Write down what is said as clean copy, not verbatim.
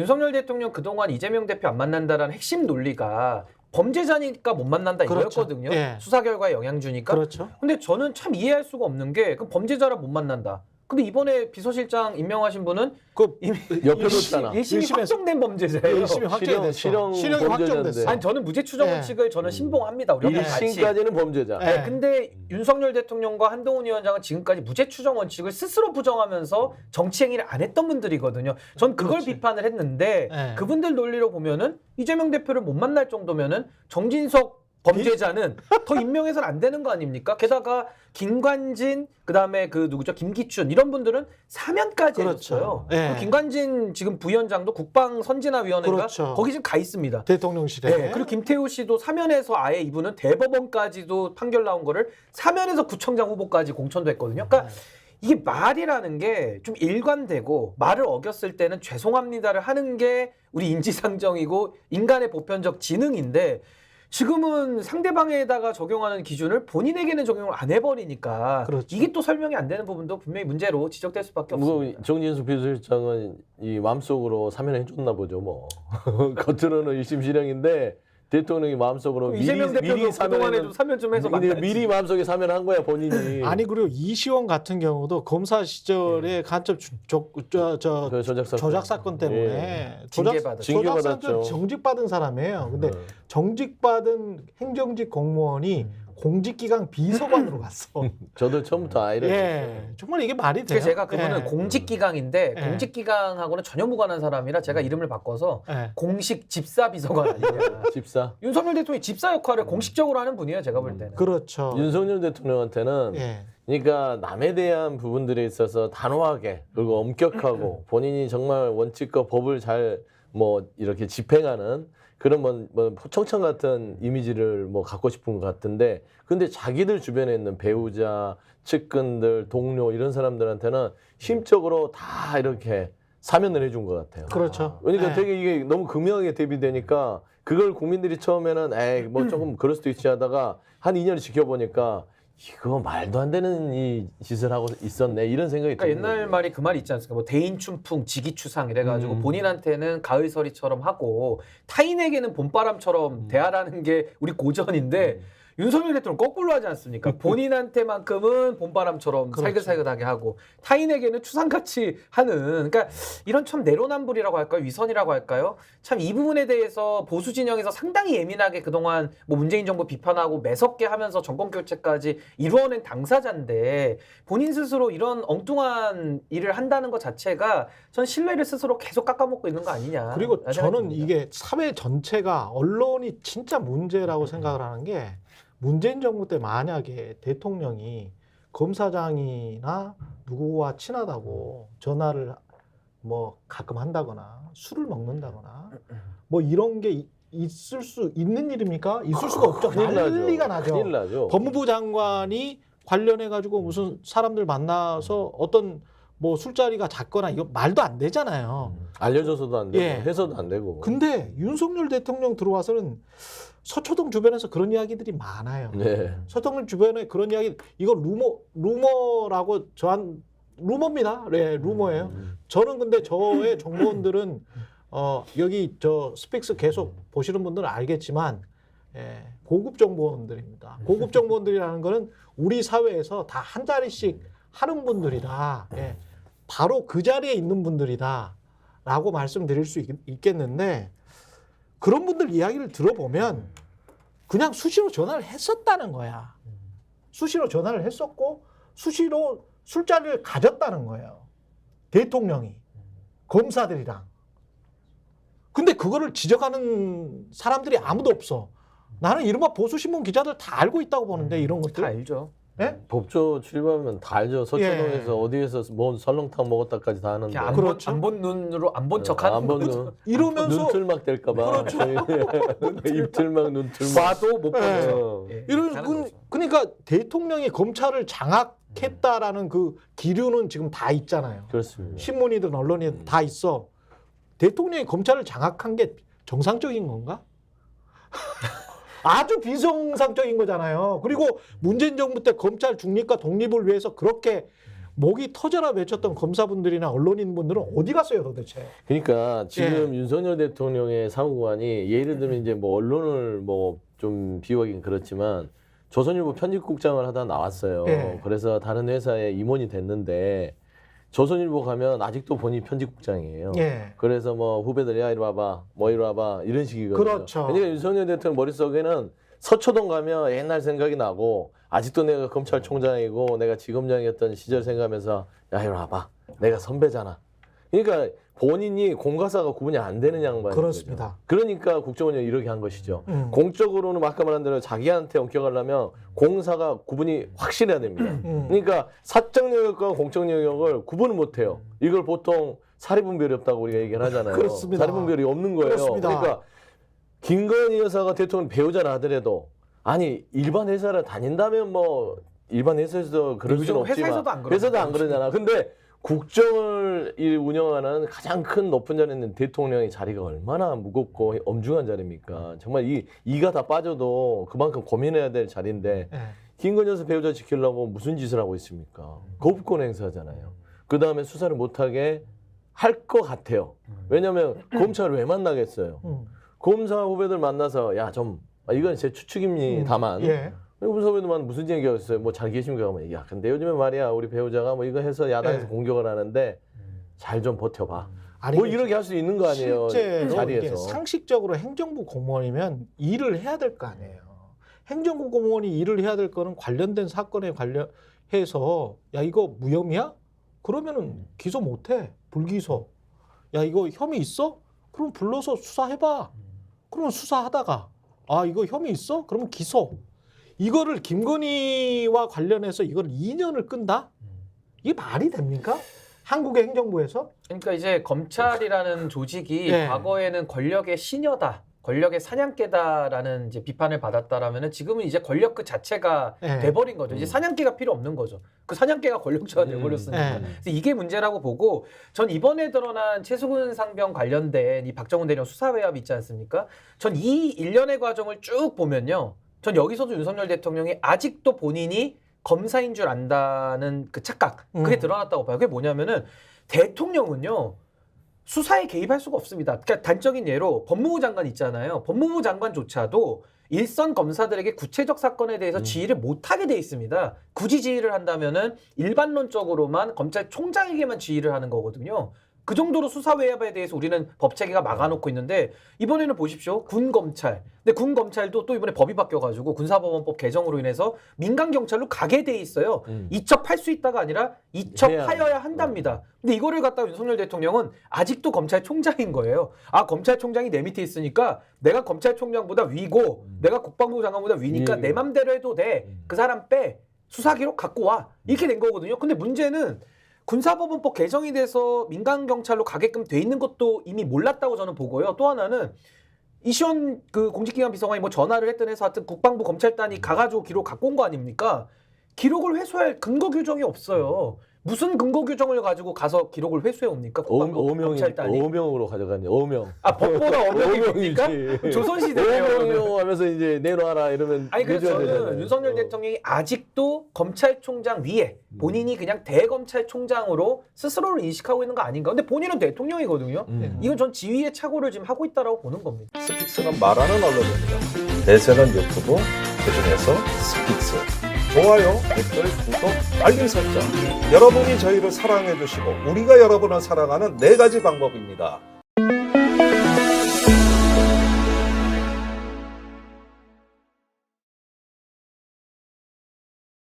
윤석열 대통령 그동안 이재명 대표 안 만난다라는 핵심 논리가 범죄자니까 못 만난다 그렇죠. 이거였거든요. 예. 수사 결과에 영향 주니까. 그렇죠. 근데 저는 참 이해할 수가 없는 게 그럼 범죄자라 못 만난다. 근데 이번에 비서실장 임명하신 분은 그 이미 옆에 뒀잖아. 1심이 일심에서- 확정된 범죄자예요. 일심이 확정됐어. 실형 실형이 범죄자인데. 확정됐어. 아니 저는 무죄 추정 예. 원칙을 저는 신봉합니다. 우리가 같이. 1심까지는 범죄자. 예. 네, 근데 윤석열 대통령과 한동훈 위원장은 지금까지 무죄 추정 원칙을 스스로 부정하면서 정치 행위를 안 했던 분들이거든요. 전 그걸 그렇지. 비판을 했는데 네. 그분들 논리로 보면은 이재명 대표를 못 만날 정도면은 정진석 범죄자는 더 임명해서는 안 되는 거 아닙니까? 게다가 김관진 그다음에 그 누구죠? 김기춘 이런 분들은 사면까지 그렇죠. 해줬어요. 네. 그리고 김관진 지금 부위원장도 국방선진화위원회가 그렇죠. 거기 지금 가 있습니다. 대통령실에. 네, 그리고 김태우 씨도 사면에서 아예 이분은 대법원까지도 판결 나온 거를 사면에서 구청장 후보까지 공천도 했거든요. 그러니까 이게 말이라는 게 좀 일관되고 말을 어겼을 때는 죄송합니다를 하는 게 우리 인지상정이고 인간의 보편적 지능인데 지금은 상대방에다가 적용하는 기준을 본인에게는 적용을 안 해버리니까 그렇죠. 이게 또 설명이 안 되는 부분도 분명히 문제로 지적될 수밖에 뭐 없습니다. 정진수 비서실장은 이 마음속으로 사면해 줬나 보죠 뭐. 겉으로는 1심 실형인데 대통령이 마음속으로 이재명 대표도 그동안에도 사면 좀 해서 근데 만나야지. 미리 마음속에 사면한 거야 본인이. 아니 그리고 이시원 같은 경우도 검사 시절에 간첩 그 조작 사건 때문에 예. 징계받았죠. 징계받았죠. 정직받은 사람이에요. 근데 네. 정직받은 행정직 공무원이 공직기강 비서관으로 갔어. 저도 처음부터 아이를 예, 정말 이게 말이 돼요. 그래서 제가 그분은 예. 공직기강인데 예. 공직기강하고는 전혀 무관한 사람이라 제가 이름을 바꿔서 예. 공식 집사 비서관 아니냐. 집사. 윤석열 대통령이 집사 역할을 공식적으로 하는 분이에요. 제가 볼 때는. 그렇죠. 윤석열 대통령한테는 예. 그러니까 남에 대한 부분들에 있어서 단호하게 그리고 엄격하고 본인이 정말 원칙과 법을 잘 뭐 이렇게 집행하는 그런 뭐 포청천 같은 이미지를 뭐 갖고 싶은 것 같은데 근데 자기들 주변에 있는 배우자, 측근들, 동료 이런 사람들한테는 심적으로 다 이렇게 사면을 해준 것 같아요. 그렇죠. 그러니까 예. 되게 이게 너무 극명하게 대비되니까 그걸 국민들이 처음에는 에이 뭐 조금 그럴 수도 있지 하다가 한 2년을 지켜보니까 이거 말도 안 되는 이 짓을 하고 있었네 이런 생각이 그러니까 드는 옛날 거예요. 말이 그 말이 있지 않습니까? 뭐 대인춘풍, 지기추상 이래가지고 본인한테는 가을서리처럼 하고 타인에게는 봄바람처럼 대하라는 게 우리 고전인데 윤석열 대통령 거꾸로 하지 않습니까? 본인한테만큼은 봄바람처럼 그렇죠. 살긋살긋하게 하고 타인에게는 추상같이 하는 그러니까 이런 참 내로남불이라고 할까요? 위선이라고 할까요? 참 이 부분에 대해서 보수 진영에서 상당히 예민하게 그동안 뭐 문재인 정부 비판하고 매섭게 하면서 정권 교체까지 이루어낸 당사자인데 본인 스스로 이런 엉뚱한 일을 한다는 것 자체가 전 신뢰를 스스로 계속 깎아먹고 있는 거 아니냐. 그리고 라는 생각이 저는 듭니다. 이게 사회 전체가 언론이 진짜 문제라고 생각을 하는 게 문재인 정부 때 만약에 대통령이 검사장이나 누구와 친하다고 전화를 뭐 가끔 한다거나 술을 먹는다거나 뭐 이런 게 있을 수 있는 일입니까? 있을 수가 없죠. 큰일 난리가 나죠. 큰일 나죠. 법무부 장관이 관련해 가지고 무슨 사람들 만나서 어떤 뭐 술자리가 잦거나 이거 말도 안 되잖아요. 알려줘서도 안 되고 예. 해서도 안 되고. 근데 윤석열 대통령 들어와서는 서초동 주변에서 그런 이야기들이 많아요. 네. 서초동 주변에 그런 이야기 이거 루머라고 저한 루머입니다. 네, 루머예요. 저는 근데 저의 정보원들은 여기 저 스픽스 계속 보시는 분들은 알겠지만 예, 고급 정보원들입니다. 고급 정보원들이라는 거는 우리 사회에서 다 한 자리씩 하는 분들이다. 예, 바로 그 자리에 있는 분들이다라고 말씀드릴 수 있겠는데 그런 분들 이야기를 들어보면 그냥 수시로 전화를 했었다는 거야. 수시로 전화를 했었고 수시로 술자리를 가졌다는 거예요. 대통령이 검사들이랑. 근데 그거를 지적하는 사람들이 아무도 없어. 나는 이른바 보수신문 기자들 다 알고 있다고 보는데 이런 다 것들. 알죠. 예? 법조 출입하면 다 알죠. 서초동에서 어디에서 뭐 설렁탕 먹었다까지 다 하는데. 그냥 그렇죠. 안 본 눈으로 안 본 척하는 안 본 거죠. 눈. 이러면서 눈틀막 될까봐. 입틀막 눈틀막. 봐도 못 예. 보죠. 예, 이런 하는 거죠. 그러니까 대통령이 검찰을 장악했다라는 그 기류는 지금 다 있잖아요. 그렇습니다. 신문이든 언론이든 다 있어. 대통령이 검찰을 장악한 게 정상적인 건가? 아주 비정상적인 거잖아요. 그리고 문재인 정부 때 검찰 중립과 독립을 위해서 그렇게 목이 터져라 외쳤던 검사분들이나 언론인분들은 어디 갔어요 도대체? 그러니까 지금 윤석열 대통령의 사고관이 예를 들면 이제 뭐 언론을 뭐 좀 비유하긴 그렇지만 조선일보 편집국장을 하다 나왔어요. 예. 그래서 다른 회사에 임원이 됐는데 조선일보 가면 아직도 본인이 편집국장이에요. 예. 그래서 뭐 후배들 야 이리 와봐, 뭐 이리 와봐 이런 식이거든요. 그렇죠. 그러니까 윤석열 대통령 머릿속에는 서초동 가면 옛날 생각이 나고 아직도 내가 검찰총장이고 내가 지검장이었던 시절 생각하면서 야 이리 와봐, 내가 선배잖아. 그러니까 본인이 공과사가 구분이 안 되는 양반인 그렇습니다. 거죠. 그러니까 국정원이 이렇게 한 것이죠. 공적으로는 아까 말한 대로 자기한테 엄격하려면 공사가 구분이 확실해야 됩니다. 그러니까 사적 영역과 공적 영역을 구분을 못해요. 이걸 보통 사리분별이 없다고 우리가 얘기를 하잖아요. 그렇습니다. 사리분별이 없는 거예요. 그렇습니다. 그러니까 김건희 여사가 대통령 배우자라 하더라도 아니 일반 회사를 다닌다면 뭐 일반 회사에서 그럴 요즘 수는 없지만 회사에서도 안 그러잖아요. 회사도 안 그러잖아. 근데 국정을 운영하는 가장 큰 높은 자리에 있는 대통령의 자리가 얼마나 무겁고 엄중한 자리입니까? 정말 이가 다 빠져도 그만큼 고민해야 될 자리인데 예. 김건희 여사 배우자 지키려고 무슨 짓을 하고 있습니까? 거부권 행사하잖아요. 그 다음에 수사를 못하게 할 것 같아요. 왜냐하면 검찰을 왜 만나겠어요? 검사 후배들 만나서 야 좀 이건 제 추측입니다. 다만 예. 검사 후배들만 무슨 얘기가 있어요? 뭐 잘 계십니까? 하면 야 근데 요즘에 말이야 우리 배우자가 뭐 이거 해서 야당에서 예. 공격을 하는데 잘 좀 버텨봐. 아니, 뭐 이렇게 할 수 있는 거 아니에요? 실제로 이게 자리에서. 상식적으로 행정부 공무원이면 일을 해야 될 거 아니에요. 행정부 공무원이 일을 해야 될 거는 관련된 사건에 관련해서 야 이거 무혐의야? 그러면은 기소 못해. 불기소. 야 이거 혐의 있어? 그럼 불러서 수사해봐. 그러면 수사하다가 아 이거 혐의 있어? 그러면 기소. 이거를 김건희와 관련해서 이걸 2년을 끈다? 이게 말이 됩니까? 한국의 행정부에서? 그러니까 이제 검찰이라는 조직이 네. 과거에는 권력의 시녀다, 권력의 사냥개다라는 이제 비판을 받았다라면은 지금은 이제 권력 그 자체가 네. 돼버린 거죠. 이제 사냥개가 필요 없는 거죠. 그 사냥개가 권력자가 돼버렸으니까. 네. 그래서 이게 문제라고 보고 전 이번에 드러난 최수근 상병 관련된 이 박정훈 대령 수사 외압 있지 않습니까? 전 이 일련의 과정을 쭉 보면요. 전 여기서도 윤석열 대통령이 아직도 본인이 검사인 줄 안다는 그 착각 그게 드러났다고 봐요. 그게 뭐냐면은 대통령은요 수사에 개입할 수가 없습니다. 그러니까 단적인 예로 법무부 장관 있잖아요. 법무부 장관조차도 일선 검사들에게 구체적 사건에 대해서 지휘를 못하게 돼 있습니다. 굳이 지휘를 한다면은 일반론적으로만 검찰총장에게만 지휘를 하는 거거든요. 그 정도로 수사 외압에 대해서 우리는 법 체계가 막아놓고 있는데 이번에는 보십시오. 군 검찰. 근데 군 검찰도 또 이번에 법이 바뀌어가지고 군사법원법 개정으로 인해서 민간 경찰로 가게 돼 있어요. 이첩할 수 있다가 아니라 이첩하여야 한답니다. 근데 이거를 갖다가 윤석열 대통령은 아직도 검찰총장인 거예요. 아 검찰총장이 내 밑에 있으니까 내가 검찰총장보다 위고 내가 국방부 장관보다 위니까 내 맘대로 해도 돼. 그 사람 빼. 수사 기록 갖고 와. 이렇게 된 거거든요. 근데 문제는 군사법원법 개정이 돼서 민간 경찰로 가게끔 돼 있는 것도 이미 몰랐다고 저는 보고요. 또 하나는 이시원 그 공직기관 비서관이 뭐 전화를 했든 해서 하여튼 국방부 검찰단이 가가지고 기록 갖고 온 거 아닙니까? 기록을 회수할 근거 규정이 없어요. 무슨 근거 규정을 가지고 가서 기록을 회수해 옵니까? 국방부 검찰단이. 어명으로 가져가니 어명. 아 법보다 어명입니까? 어명이지. 조선시대예요. 어명이요 하면서 이제 내놔라 이러면 아니 그래서 내줘야 저는 되잖아요. 윤석열 대통령이 아직도 검찰총장 위에 본인이 그냥 대검찰총장으로 스스로를 인식하고 있는 거 아닌가. 근데 본인은 대통령이거든요. 이건 전 지위의 착오를 지금 하고 있다라고 보는 겁니다. 스픽스는 말하는 언론입니다. 대세는 유튜브, 그중에서 스픽스. 좋아요, 댓글, 구독, 알림 설정. 여러분이 저희를 사랑해 주시고 우리가 여러분을 사랑하는 4가지 방법입니다.